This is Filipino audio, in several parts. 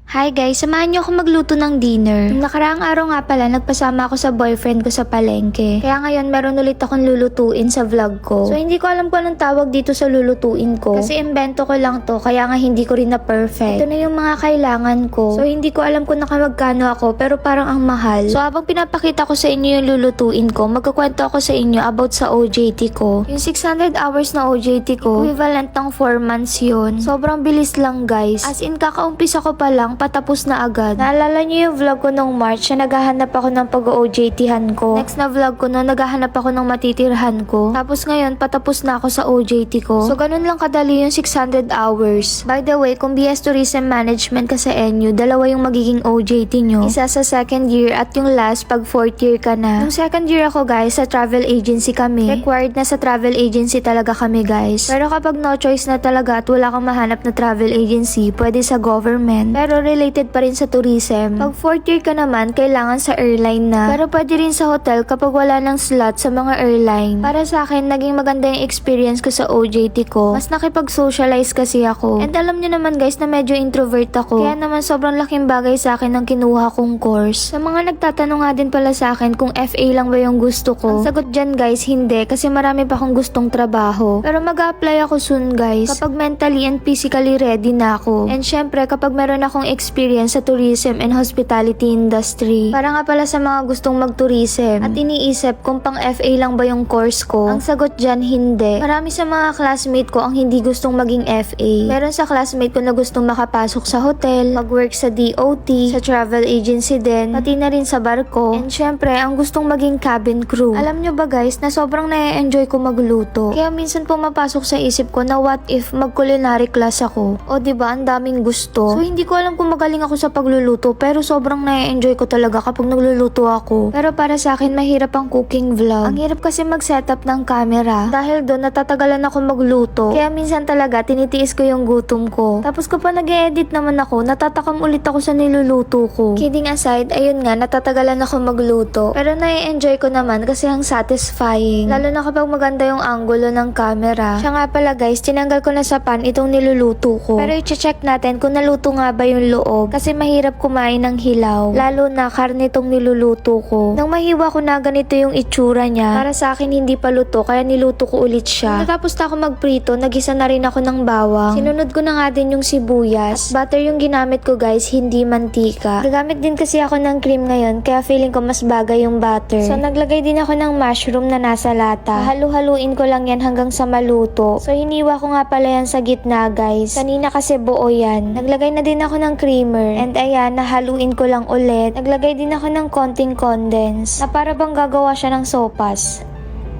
Hi guys, samahan niyo ako magluto ng dinner. Nung nakaraang araw nga pala, nagpasama ako sa boyfriend ko sa palengke. Kaya ngayon, meron ulit akong lulutuin sa vlog ko. So, hindi ko alam kung anong tawag dito sa lulutuin ko. Kasi imbento ko lang to, kaya nga hindi ko rin na perfect. Ito na yung mga kailangan ko. So, hindi ko alam kung nakamagkano ako, pero parang ang mahal. So, habang pinapakita ko sa inyo yung lulutuin ko, magkukwento ako sa inyo about sa OJT ko. Yung 600 hours na OJT ko, equivalent ng 4 months yun. Sobrang bilis lang guys. As in, kakaumpisa ko pa lang, patapos na agad. Naalala niyo yung vlog ko nung March na naghahanap ako ng pag-OJT-han ko. Next na vlog ko no, naghahanap ako ng matitirhan ko. Tapos ngayon, patapos na ako sa OJT ko. So, ganun lang kadali yung 600 hours. By the way, kung BS Tourism Management ka sa NU, dalawa yung magiging OJT nyo. Isa sa second year at yung last pag fourth year ka na. Yung second year ako guys, sa travel agency kami. Required na sa travel agency talaga kami guys. Pero kapag no choice na talaga at wala kang mahanap na travel agency, pwede sa government. Pero related pa rin sa tourism. Pag fourth year ka naman, kailangan sa airline na. Pero pwede rin sa hotel kapag wala ng slot sa mga airline. Para sa akin, naging maganda yung experience ko sa OJT ko. Mas nakipag-socialize kasi ako. And alam niyo naman guys na medyo introvert ako. Kaya naman sobrang laking bagay sa akin ng kinuha kong course. Sa mga nagtatanong nga din pala sa akin kung FA lang ba yung gusto ko. Ang sagot dyan guys, hindi. Kasi marami pa akong gustong trabaho. Pero mag-a-apply ako soon guys. Kapag mentally and physically ready na ako. And syempre, kapag meron akong experience sa tourism and hospitality industry. Para nga pala sa mga gustong mag-tourism at iniisip kung pang FA lang ba yung course ko. Ang sagot dyan, hindi. Marami sa mga classmate ko ang hindi gustong maging FA. Meron sa classmate ko na gustong makapasok sa hotel, mag-work sa DOT, sa travel agency din, pati na rin sa barko. And syempre, ang gustong maging cabin crew. Alam nyo ba guys, na sobrang na-enjoy ko magluto. Kaya minsan pumapasok sa isip ko na what if mag-culinary class ako. O diba, ang daming gusto. So hindi ko alam kung magaling ako sa pagluluto, pero sobrang na-enjoy ko talaga kapag nagluluto ako. Pero para sa akin, mahirap ang cooking vlog. Ang hirap kasi mag-setup ng camera. Dahil doon, natatagalan ako magluto. Kaya minsan talaga, tinitiis ko yung gutom ko. Tapos kapag nag-edit naman ako, natatakam ulit ako sa niluluto ko. Kidding aside, ayun nga, natatagalan ako magluto. Pero na-enjoy ko naman kasi ang satisfying. Lalo na kapag maganda yung angulo ng camera. Siya nga pala guys, tinanggal ko na sa pan itong niluluto ko. Pero i-check natin kung naluto nga ba yung loob. Kasi mahirap kumain ng hilaw. Lalo na karne tong niluluto ko. Nang mahiwa ko na ganito yung itsura niya, para sa akin hindi pa luto, kaya niluto ko ulit siya. Natapos na ako magprito, nagisa na rin ako ng bawang. Sinunod ko na nga din yung sibuyas. At butter yung ginamit ko guys, hindi mantika. Gagamit din kasi ako ng cream ngayon, kaya feeling ko mas bagay yung butter. So naglagay din ako ng mushroom na nasa lata. Halu-haluin ko lang yan hanggang sa maluto. So hiniwa ko nga pala yan sa gitna guys. Kanina kasi buo yan. Naglagay na din ako ng creamer. And ayan, nahaluin ko lang ulit. Naglagay din ako ng konting condense na para bang gagawa siya ng sopas.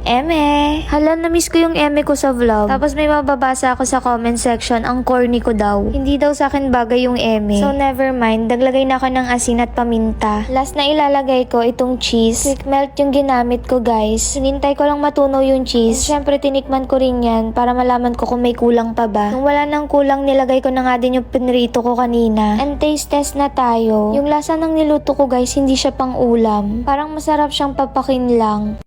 Eme! Hala, na-miss ko yung eme ko sa vlog. Tapos may mababasa ako sa comment section, ang corny ko daw. Hindi daw sa akin bagay yung eme. So never mind, naglagay na ako ng asin at paminta. Last na ilalagay ko itong cheese. Quick melt yung ginamit ko guys. Sinintay ko lang matunaw yung cheese. Syempre tinikman ko rin yan para malaman ko kung may kulang pa ba. Nung wala nang kulang, nilagay ko na nga din yung pinrito ko kanina. And taste test na tayo. Yung lasa ng niluto ko guys, hindi siya pang ulam. Parang masarap siyang papakin lang.